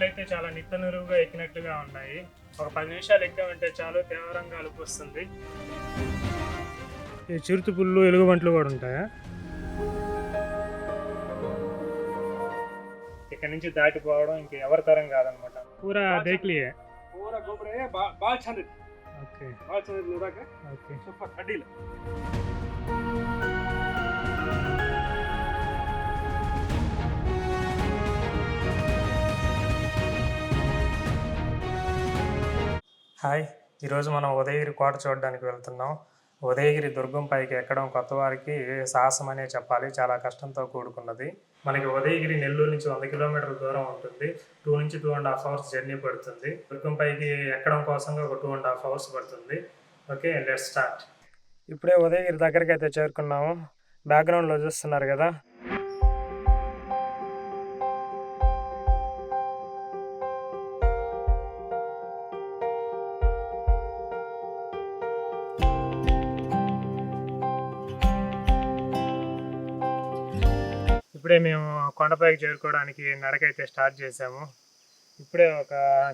మెట్లయితే చాలా నిత్తనురువుగా ఎక్కినట్లుగా ఉన్నాయి. ఒక 10 నిమిషాలు ఎక్కామంటే చాలు తీవ్రంగా అలుపు వస్తుంది. ఈ చిరుత పుల్లు ఎలుగుబంట్లు కూడా ఉంటాయా? ఇక్కడ నుంచి దాటిపోవడం ఇంక ఎవరి తరం కాదనమాట. పూరా దేఖ్లియే पूरा गोबर है बाल छान ఓకే बाल छान लोड़ा का ఓకే. सोफा कड्डी ले హాయ్, ఈరోజు మనం ఉదయగిరి కోట చూడడానికి వెళ్తున్నాం. ఉదయగిరి దుర్గం పైకి ఎక్కడం కొత్త వారికి సాహసం అనే చెప్పాలి. చాలా కష్టంతో కూడుకున్నది. మనకి ఉదయగిరి నెల్లూరు నుంచి 100 కిలోమీటర్ల దూరం ఉంటుంది. 2 నుంచి 2.5 అవర్స్ జర్నీ పడుతుంది. దుర్గం పైకి ఎక్కడం కోసంగా ఒక 2.5 అవర్స్ పడుతుంది. Okay, let's start. ఇప్పుడే ఉదయగిరి దగ్గరికి అయితే చేరుకున్నాము. బ్యాక్గ్రౌండ్లో చూస్తున్నారు కదా, ఇప్పుడే మేము కొండపైకి చేరుకోవడానికి నడకైతే స్టార్ట్ చేసాము. ఇప్పుడే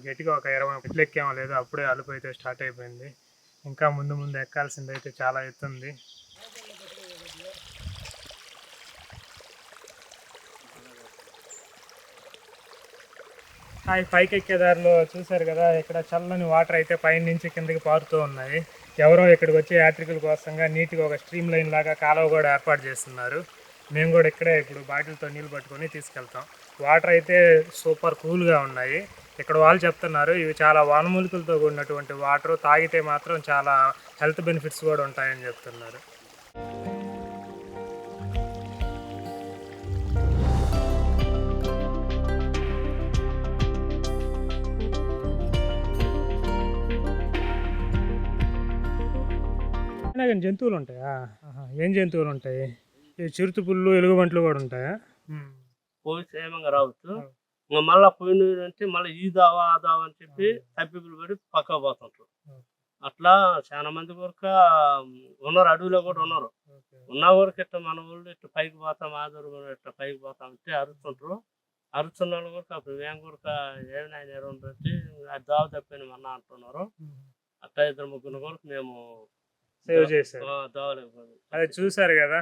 గట్టిగా ఒక 20 మెట్లు ఎక్కామో లేదో అప్పుడే అలుపు అయితే స్టార్ట్ అయిపోయింది. ఇంకా ముందు ముందు ఎక్కాల్సింది అయితే చాలా ఎత్తుంది. పైకి ఎక్కే దారిలో చూశారు కదా, ఇక్కడ చల్లని వాటర్ అయితే పైన నుంచి కిందకి పారుతూ ఉన్నాయి. ఎవరో ఇక్కడికి వచ్చే యాత్రికుల కోసంగా నీట్గా ఒక స్ట్రీమ్ లైన్ లాగా కాలువ కూడా ఏర్పాటు చేస్తున్నారు. మేము కూడా ఇక్కడే ఇప్పుడు బాటిల్తో నీళ్ళు పట్టుకొని తీసుకెళ్తాం. వాటర్ అయితే సూపర్ కూల్గా ఉన్నాయి. ఇక్కడ వాళ్ళు చెప్తున్నారు ఇవి చాలా వనమూలికలతో కూడినటువంటి వాటర్, తాగితే మాత్రం చాలా హెల్త్ బెనిఫిట్స్ కూడా ఉంటాయని చెప్తున్నారు. కానీ జంతువులు ఉంటాయా? ఏం జంతువులు ఉంటాయి? ఈ చిరుత పుల్లు ఎలుగుబంట్లు కూడా ఉంటాయా? పోయి క్షేమంగా రావచ్చు. ఇంకా మళ్ళీ పోయినంటే మళ్ళీ ఈ దావా ఆ దావా అని చెప్పి తప్పిపులు పడి పక్క పోతుంటారు. అట్లా చాలా మంది వరకు ఉన్నారు, అడవిలో కూడా ఉన్నారు. ఉన్న వరకు ఇట్లా మన ఊళ్ళో ఇట్లా పైకి పోతాం, ఆదరు ఇట్లా పైకి పోతాం అంటే అరుస్తుంటారు. అరుస్తున్న వాళ్ళు కూడా అప్పుడు మేము కూడా ఏమైనా అంటే అది దావ తప్పిన మన అంటున్నారు. అట్లా 2-3 వరకు మేము సేవ్ చేశారు. దావలేదు. అదే చూసారు కదా,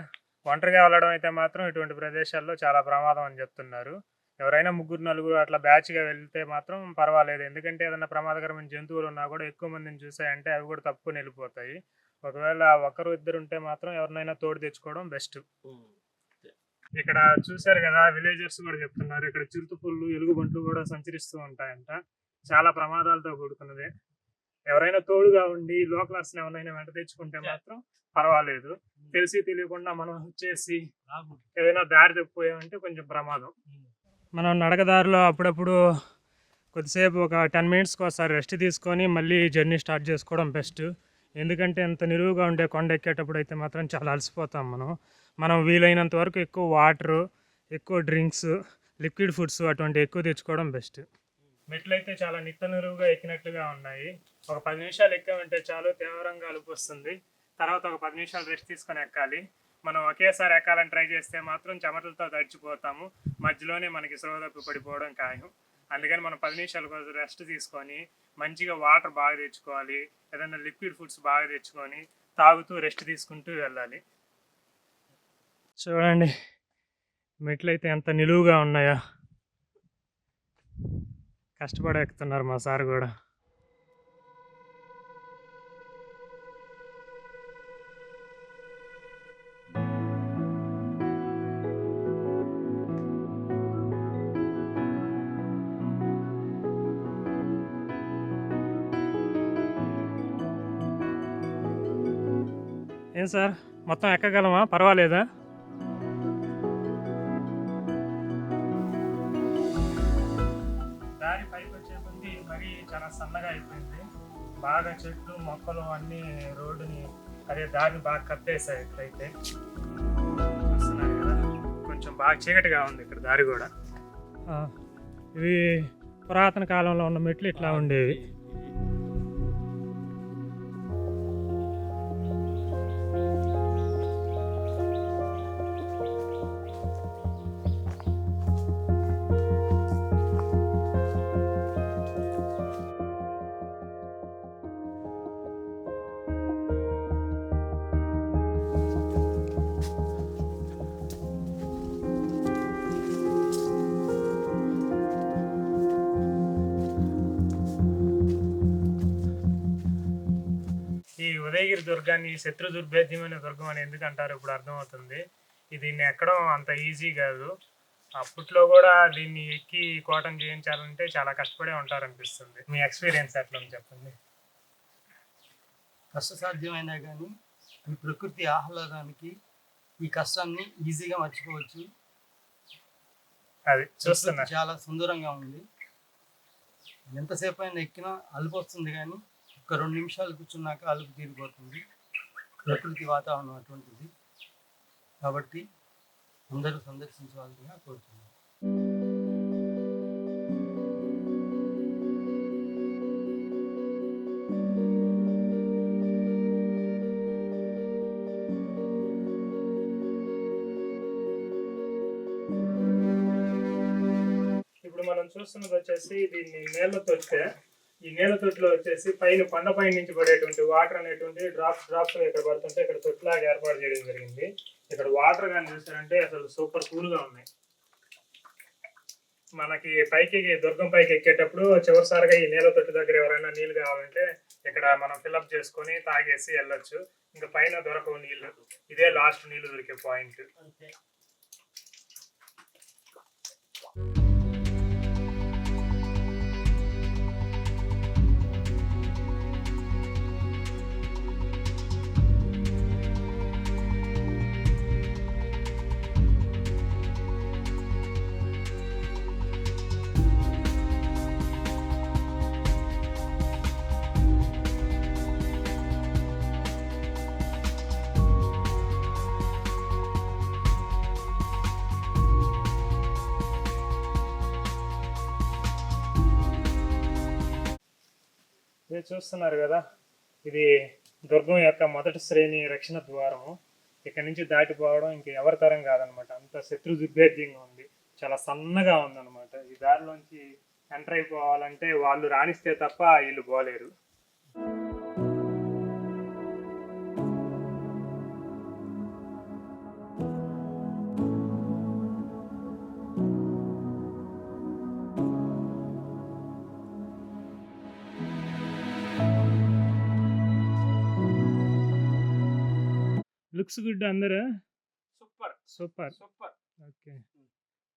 ఒంటరిగా వెళ్ళడం అయితే మాత్రం ఇటువంటి ప్రదేశాల్లో చాలా ప్రమాదం అని చెప్తున్నారు. ఎవరైనా 3-4 అట్లా బ్యాచ్గా వెళ్తే మాత్రం పర్వాలేదు. ఎందుకంటే ఏదైనా ప్రమాదకరమైన జంతువులు ఉన్నా కూడా ఎక్కువ మందిని చూసాయంటే అవి కూడా తప్పుకొని వెళ్ళిపోతాయి. ఒకవేళ 1-2 ఉంటే మాత్రం ఎవరినైనా తోడు తెచ్చుకోవడం బెస్ట్. ఇక్కడ చూసారు కదా, విలేజర్స్ కూడా చెప్తున్నారు ఇక్కడ చిరుత పుల్లు ఎలుగుబంట్లు కూడా సంచరిస్తూ ఉంటాయంట. చాలా ప్రమాదాలతో కూడుకున్నదే. ఎవరైనా తోడుగా ఉండి లో క్లాస్ ఎవరైనా వెంట తెచ్చుకుంటే మాత్రం పర్వాలేదు. తెలిసి తెలియకుండా మనం వచ్చేసి ఏదైనా దారి తప్పిపోయామంటే కొంచెం ప్రమాదం. మనం నడకదారిలో అప్పుడప్పుడు కొద్దిసేపు ఒక 10 మినిట్స్కి ఒకసారి రెస్ట్ తీసుకొని మళ్ళీ జర్నీ స్టార్ట్ చేసుకోవడం బెస్ట్. ఎందుకంటే ఎంత నిలువుగా ఉండే కొండ ఎక్కేటప్పుడు అయితే మాత్రం చాలా అలసిపోతాం. మనం వీలైనంత వరకు ఎక్కువ వాటరు, ఎక్కువ డ్రింక్స్, లిక్విడ్ ఫుడ్స్ అటువంటి ఎక్కువ తెచ్చుకోవడం బెస్ట్. మెట్లయితే చాలా నిత్తనురువుగా ఎక్కినట్లుగా ఉన్నాయి. ఒక 10 నిమిషాలు ఎక్కామంటే చాలు తీవ్రంగా అలుపు వస్తుంది. తర్వాత ఒక 10 నిమిషాలు రెస్ట్ తీసుకొని ఎక్కాలి. మనం ఒకేసారి ఎక్కాలని ట్రై చేస్తే మాత్రం చెమటలతో తడిచిపోతాము. మధ్యలోనే మనకి స్పృహ తప్పి పడిపోవడం ఖాయం. అందుకని మనం 10 నిమిషాలు కొంచెం రెస్ట్ తీసుకొని మంచిగా వాటర్ బాగా తెచ్చుకోవాలి. ఏదైనా లిక్విడ్ ఫుడ్స్ బాగా తెచ్చుకొని తాగుతూ రెస్ట్ తీసుకుంటూ వెళ్ళాలి. చూడండి మెట్లయితే ఎంత నిలువుగా ఉన్నాయో. కష్టపడి ఎక్కుతున్నారు మా సార్ కూడా. ఏం సార్, మొత్తం ఎక్కగలమా? పర్వాలేదా? దారి పైకి వచ్చే కొద్ది మరీ చాలా సన్నగా అయిపోయింది. బాగా చెట్లు మొక్కలు అన్నీ రోడ్డుని అదే దారిని బాగా కప్పేసాయి. ఇక్కడైతే చూస్తున్నారు కదా, కొంచెం బాగా చీకటిగా ఉంది ఇక్కడ దారి కూడా. ఇవి పురాతన కాలంలో ఉన్న మెట్లు ఇట్లా ఉండేవి. ఉదయగిరి దుర్గాన్ని శత్రు దుర్భేద్యమైన దుర్గం అని ఎందుకు అంటారు ఇప్పుడు అర్థమవుతుంది. దీన్ని ఎక్కడం అంత ఈజీ కాదు. అప్పట్లో కూడా దీన్ని ఎక్కి కోటను జయించాలంటే చాలా కష్టపడే ఉంటారనిపిస్తుంది. మీ ఎక్స్పీరియన్స్ ఎట్లా ఉంది చెప్పండి. కష్టసాధ్యమైనా కానీ ఈ ప్రకృతి ఆహ్లాదానికి ఈ కష్టాన్ని ఈజీగా మర్చిపోవచ్చు. అది చూస్తున్నా చాలా సుందరంగా ఉంది. ఎంతసేపు అయినా ఎక్కినా అలుపు వస్తుంది, కానీ ఒక 2 నిమిషాలు కూర్చున్నాక అలుపు తీరిపోతుంది. ప్రకృతి వాతావరణం అటువంటిది కాబట్టి అందరూ సందర్శించవాలని కోరుతున్నాను. ఇప్పుడు మనం చూస్తున్నది వచ్చేసి దీన్ని నీళ్ళ తొట్టే. ఈ నీళ్ళ తొట్టులో వచ్చేసి పైన కొండపై నుంచి పడేటువంటి వాటర్ అనేటువంటి డ్రాప్స్ ఇక్కడ పడుతుంటే ఇక్కడ తొట్టులాగా ఏర్పాటు చేయడం జరిగింది. ఇక్కడ వాటర్ కానీ చూసారంటే అసలు సూపర్ కూల్గా ఉన్నాయి. మనకి పైకి దుర్గం పైకి ఎక్కేటప్పుడు చివరిసారిగా ఈ నీళ్ళ తొట్టు దగ్గర ఎవరైనా నీళ్ళు కావాలంటే ఇక్కడ మనం ఫిల్అప్ చేసుకొని తాగేసి వెళ్ళొచ్చు. ఇంకా పైన దొరకవు నీళ్లు. ఇదే లాస్ట్ నీళ్లు దొరికే పాయింట్. ఇది చూస్తున్నారు కదా, ఇది దుర్గం యొక్క మొదటి శ్రేణి రక్షణ ద్వారము. ఇక్కడ నుంచి దాటిపోవడం ఇంక ఎవరి తరం కాదనమాట. అంత శత్రు దుర్భేద్యంగా ఉంది. చాలా సన్నగా ఉందన్నమాట. ఈ దారిలోంచి ఎంటర్ అయిపోవాలంటే వాళ్ళు రాణిస్తే తప్ప వీళ్ళు పోలేరు. लुक्स गुड अंदर सुपर सुपर सुपर ओके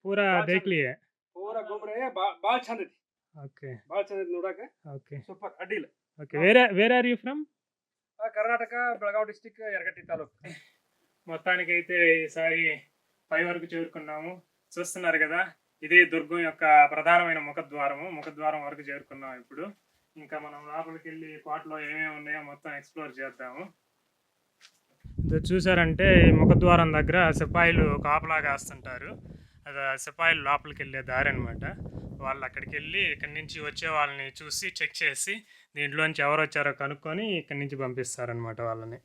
पूरा बहुत देख अच्छा। लिए पूरा घूम रहे हैं बाल चंद ओके बाल चंद नोड़ाके ओके सुपर अड्डील okay where are you from Karnataka Belgaum district Yaragatti taluk. మొత్తానికైతే ఈసారి పై వరకు చేరుకున్నాము. చూస్తున్నారు కదా, ఇదే దుర్గం యొక్క ప్రధానమైన ముఖద్వారం వరకు చేరుకున్నాం. ఇప్పుడు ఇంకా మనం లోపలికి వెళ్ళి కోటలో ఏమేమి ఉన్నాయో మొత్తం ఎక్స్ప్లోర్ చేద్దాము. ఇది చూసారంటే ఈ ముఖద్వారం దగ్గర సిపాయిలు కాపలా కాస్తుంటారు. అది సిపాయిలు లోపలికి వెళ్ళే దారి అనమాట. వాళ్ళు అక్కడికి వెళ్ళి ఇక్కడి నుంచి వచ్చే వాళ్ళని చూసి చెక్ చేసి దీంట్లోంచి ఎవరు వచ్చారో కనుక్కొని ఇక్కడి నుంచి పంపిస్తారనమాట వాళ్ళని.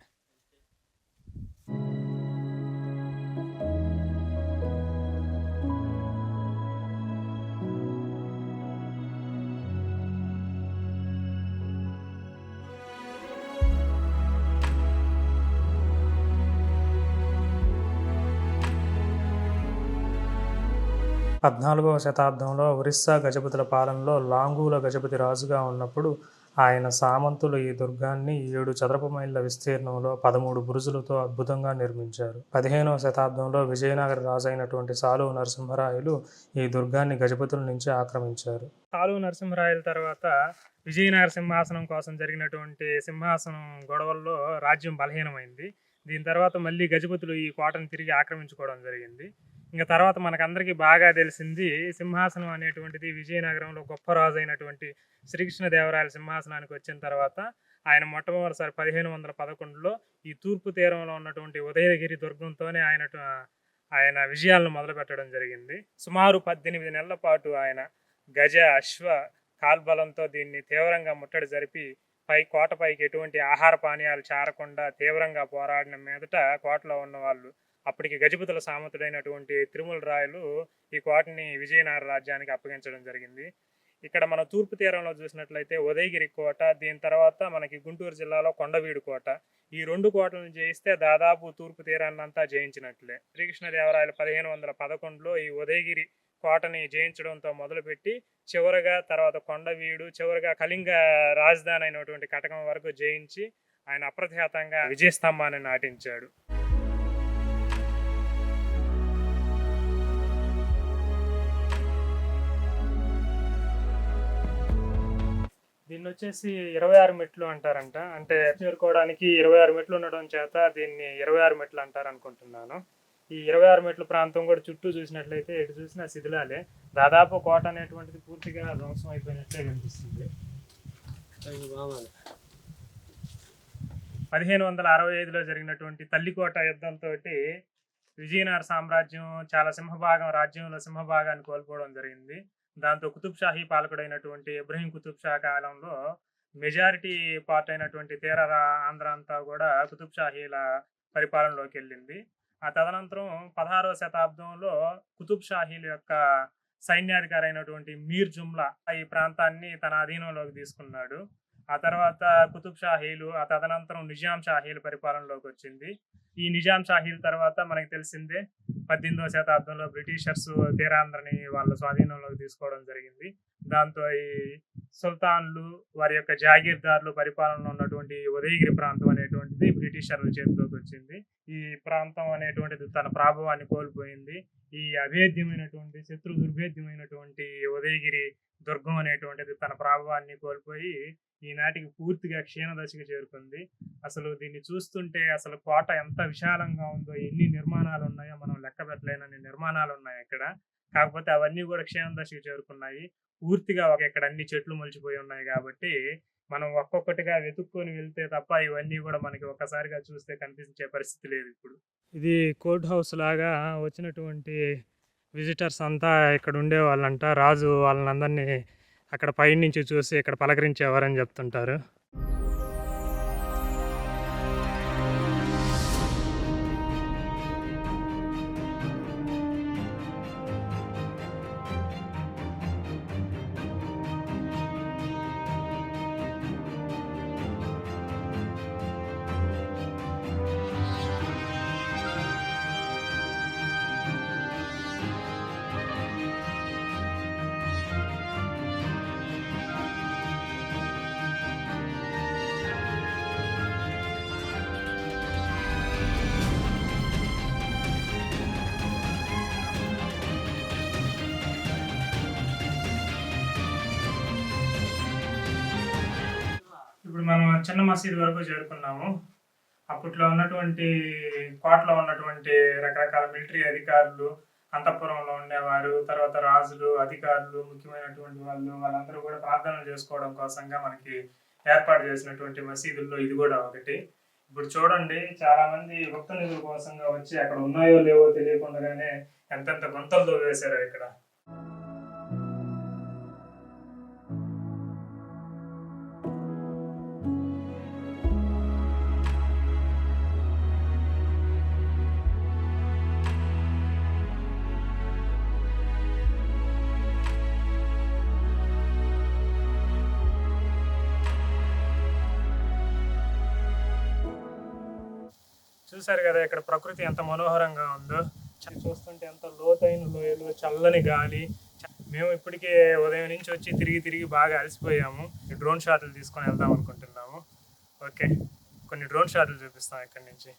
పద్నాలుగవ శతాబ్దంలో ఒరిస్సా గజపతుల పాలనలో లాంగూల గజపతి రాజుగా ఉన్నప్పుడు ఆయన సామంతులు ఈ దుర్గాన్ని 7 చదరపు మైళ్ళ విస్తీర్ణంలో 13 బురుజులతో అద్భుతంగా నిర్మించారు. 15వ శతాబ్దంలో విజయనగర రాజు అయినటువంటి సాలువ నరసింహరాయలు ఈ దుర్గాన్ని గజపతుల నుంచి ఆక్రమించారు. సాలువ నరసింహరాయల తర్వాత విజయనగర సింహాసనం కోసం జరిగినటువంటి సింహాసనం గొడవల్లో రాజ్యం బలహీనమైంది. దీని తర్వాత మళ్ళీ గజపతులు ఈ కోటను తిరిగి ఆక్రమించుకోవడం జరిగింది. ఇంకా తర్వాత మనకందరికీ బాగా తెలిసింది సింహాసనం అనేటువంటిది విజయనగరంలో గొప్ప రాజు అయినటువంటి శ్రీకృష్ణదేవరాయల సింహాసనానికి వచ్చిన తర్వాత ఆయన మొట్టమొదటిసారి 1511లో ఈ తూర్పు తీరంలో ఉన్నటువంటి ఉదయగిరి దుర్గంతోనే ఆయన విజయాలను మొదలుపెట్టడం జరిగింది. సుమారు 18 నెలల పాటు ఆయన గజ అశ్వ కాల్బలంతో దీన్ని తీవ్రంగా ముట్టడి జరిపి కోటపైకి ఎటువంటి ఆహార పానీయాలు చారకుండా తీవ్రంగా పోరాడిన మీదట కోటలో ఉన్న వాళ్ళు అప్పటికి గజపతుల సామంతుడైనటువంటి తిరుమల రాయలు ఈ కోటని విజయనగర రాజ్యానికి అప్పగించడం జరిగింది. ఇక్కడ మన తూర్పు తీరంలో చూసినట్లయితే ఉదయగిరి కోట, దీని తర్వాత మనకి గుంటూరు జిల్లాలో కొండవీడు కోట. ఈ 2 కోటలను జయిస్తే దాదాపు తూర్పు తీరాన్నంతా జయించినట్లే. శ్రీకృష్ణదేవరాయలు 1511లో ఈ ఉదయగిరి కోటని జయించడంతో మొదలుపెట్టి చివరగా తర్వాత కొండవీడు, చివరగా కళింగ రాజధాని అయినటువంటి కటకం వరకు జయించి ఆయన అప్రతిహతంగా విజయస్తంభాన్ని నాటించాడు. దీన్ని వచ్చేసి 26 మెట్లు అంటారంట. అంటే చేరుకోవడానికి 26 మెట్లు ఉండడం చేత దీన్ని 26 మెట్లు అంటారు అనుకుంటున్నాను. ఈ 26 మెట్ల ప్రాంతం కూడా చుట్టూ చూసినట్లయితే ఎటు చూసినా శిథిలాలే. దాదాపు కోట అనేటువంటిది పూర్తిగా ధ్వంసం అయిపోయినట్లే కనిపిస్తుంది. 1565లో జరిగినటువంటి తల్లికోట యుద్ధంతో విజయనగర సామ్రాజ్యం చాలా రాజ్యంలో సింహభాగాన్ని కోల్పోవడం జరిగింది. దాంతో కుతుబ్ షాహీ పాలకుడైనటువంటి ఇబ్రహీం కుతుబ్ షా కాలంలో మెజారిటీ పార్ట్ అయినటువంటి ఆంధ్ర అంతా కూడా కుతుబ్ షాహీల పరిపాలనలోకి వెళ్ళింది. ఆ తదనంతరం 16వ శతాబ్దంలో కుతుబ్ షాహీల యొక్క సైన్యాధికారి అయినటువంటి మీర్ జుమ్లా ఈ ప్రాంతాన్ని తన అధీనంలోకి తీసుకున్నాడు. ఆ తర్వాత కుతుబ్ షాహీలు, ఆ తదనంతరం నిజాం షాహీల పరిపాలనలోకి వచ్చింది. ఈ నిజాం షాహీల తర్వాత మనకి తెలిసిందే 18వ శతాబ్దంలో బ్రిటిషర్స్ తీరాంధ్రని వాళ్ళ స్వాధీనంలోకి తీసుకోవడం జరిగింది. దాంతో ఈ సుల్తాన్లు, వారి యొక్క జాగీర్దారులు పరిపాలనలో ఉన్నటువంటి ఉదయగిరి ప్రాంతం అనేటువంటిది బ్రిటిషర్ల చేతిలోకి వచ్చింది. ఈ ప్రాంతం అనేటువంటిది తన ప్రాభవాన్ని కోల్పోయింది. ఈ అభేద్యమైనటువంటి దుర్భేద్యమైనటువంటి ఉదయగిరి దుర్గం అనేటువంటిది తన ప్రాభవాన్ని కోల్పోయి ఈనాటికి పూర్తిగా క్షీణదశకి చేరుకుంది. అసలు దీన్ని చూస్తుంటే అసలు కోట ఎంత విశాలంగా ఉందో, ఎన్ని నిర్మాణాలు ఉన్నాయో మనం లెక్క పెట్టలేనన్ని నిర్మాణాలు ఉన్నాయి ఇక్కడ. కాకపోతే అవన్నీ కూడా క్షీణదశకి చేరుకున్నాయి. పూర్తిగా ఇక్కడ అన్ని చెట్లు మొలిచిపోయి ఉన్నాయి కాబట్టి మనం ఒక్కొక్కటిగా వెతుక్కొని వెళ్తే తప్ప ఇవన్నీ కూడా మనకి ఒక్కసారిగా చూస్తే కనిపించే పరిస్థితి లేదు ఇప్పుడు. ఇది కోర్ట్ హౌస్ లాగా వచ్చినటువంటి విజిటర్స్ అంతా ఇక్కడ ఉండేవాళ్ళంట. రాజు వాళ్ళందరినీ అక్కడ పైనుంచి చూసి ఇక్కడ పలకరించేవారని చెప్తుంటారు. ఇప్పుడు మనం చిన్న మసీదు వరకు చేరుకున్నాము. అప్పట్లో ఉన్నటువంటి కోటలో ఉన్నటువంటి రకరకాల మిలిటరీ అధికారులు, అంతఃపురంలో ఉండేవారు, తర్వాత రాజులు, అధికారులు, ముఖ్యమైనటువంటి వాళ్ళందరూ కూడా ప్రార్థనలు చేసుకోవడం కోసంగా మనకి ఏర్పాటు చేసినటువంటి మసీదుల్లో ఇది కూడా ఒకటి. ఇప్పుడు చూడండి, చాలా మంది భక్త నిధుల కోసంగా వచ్చి అక్కడ ఉన్నాయో లేవో తెలియకుండానే ఎంతెంత గుంతల్లో వేశారో ఇక్కడ. చూసారు కదా ఇక్కడ ప్రకృతి ఎంత మనోహరంగా ఉందో. చూస్తుంటే ఎంత లోతైన లోయలు, చల్లని గాలి. మేము ఇప్పటికే ఉదయం నుంచి వచ్చి తిరిగి బాగా అలసిపోయాము. డ్రోన్ షాట్లు తీసుకొని వెళ్దాం అనుకుంటున్నాము. ఓకే, కొన్ని డ్రోన్ షాట్లు చూపిస్తాం ఇక్కడి నుంచి.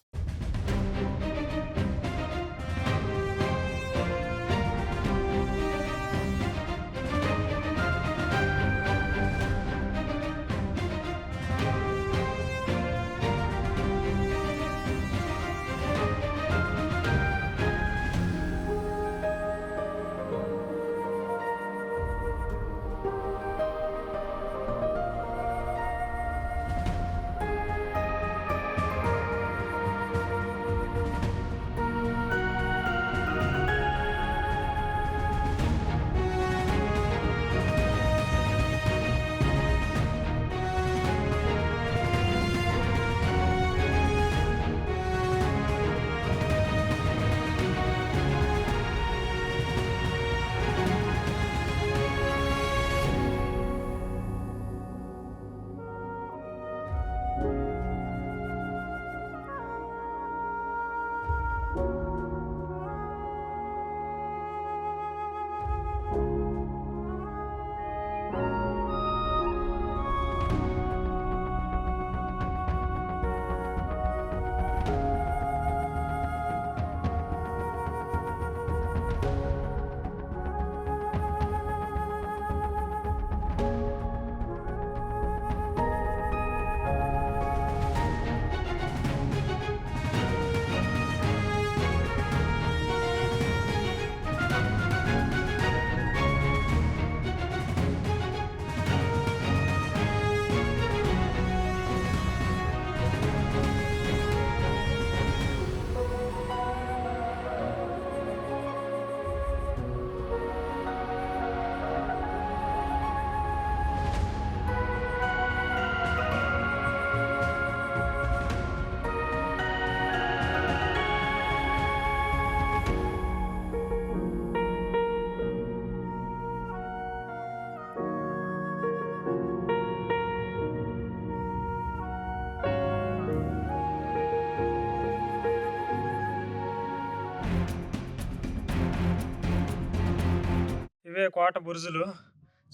ఇవే కోట బురుజులు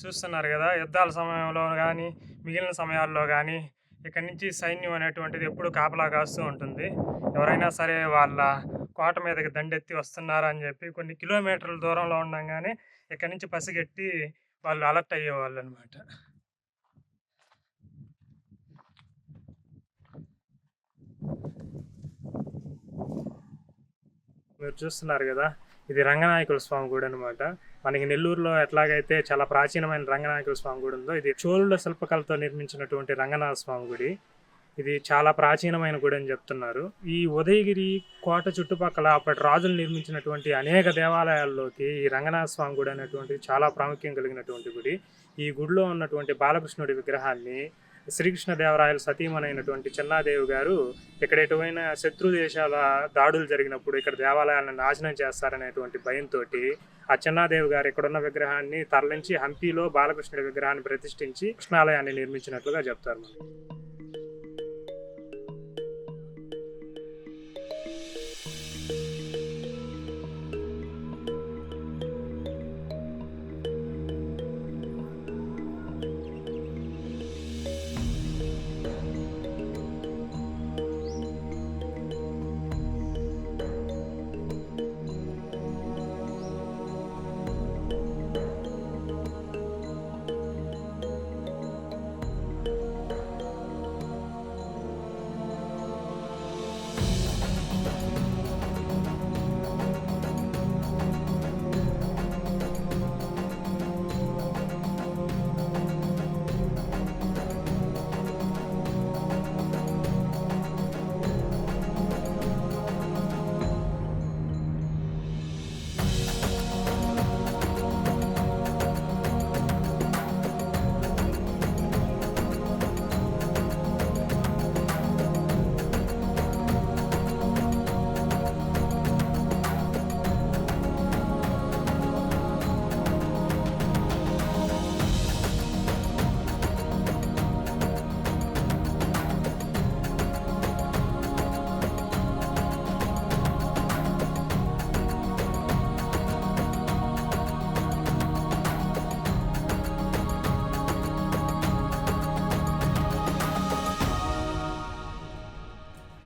చూస్తున్నారు కదా. యుద్ధాల సమయంలో కానీ మిగిలిన సమయాల్లో కానీ ఇక్కడి నుంచి సైన్యం అనేటువంటిది ఎప్పుడు కాపలా కాస్తూ ఉంటుంది. ఎవరైనా సరే వాళ్ళ కోట మీదకి దండెత్తి వస్తున్నారని చెప్పి కొన్ని కిలోమీటర్ల దూరంలో ఉండగానే ఇక్కడి నుంచి పసిగట్టి వాళ్ళు అలర్ట్ అయ్యేవాళ్ళు అనమాట. మీరు చూస్తున్నారు కదా, ఇది రంగనాయకుల స్వామి గుడి అనమాట. మనకి నెల్లూరులో ఎట్లాగైతే చాలా ప్రాచీనమైన రంగనాయకుల స్వామి గుడి ఉందో, ఇది చోళుల శిల్పకళతో నిర్మించినటువంటి రంగనాథ స్వామి గుడి. ఇది చాలా ప్రాచీనమైన గుడి అని చెప్తున్నారు. ఈ ఉదయగిరి కోట చుట్టుపక్కల అప్పటి రాజులు నిర్మించినటువంటి అనేక దేవాలయాల్లోకి ఈ రంగనాథ స్వామి గుడి అనేటువంటి చాలా ప్రాముఖ్యం కలిగినటువంటి గుడి. ఈ గుడిలో ఉన్నటువంటి బాలకృష్ణుడి విగ్రహాన్ని శ్రీకృష్ణదేవరాయల సతీమణైనటువంటి చెన్నాదేవి గారు ఇక్కడ ఎటువైనా శత్రు దేశాల దాడులు జరిగినప్పుడు ఇక్కడ దేవాలయాలను నాశనం చేస్తారనేటువంటి భయంతో ఆ చెన్నాదేవి గారు ఇక్కడున్న విగ్రహాన్ని తరలించి హంపీలో బాలకృష్ణుడి విగ్రహాన్ని ప్రతిష్ఠించి కృష్ణాలయాన్ని నిర్మించినట్లుగా చెప్తారు మనకి.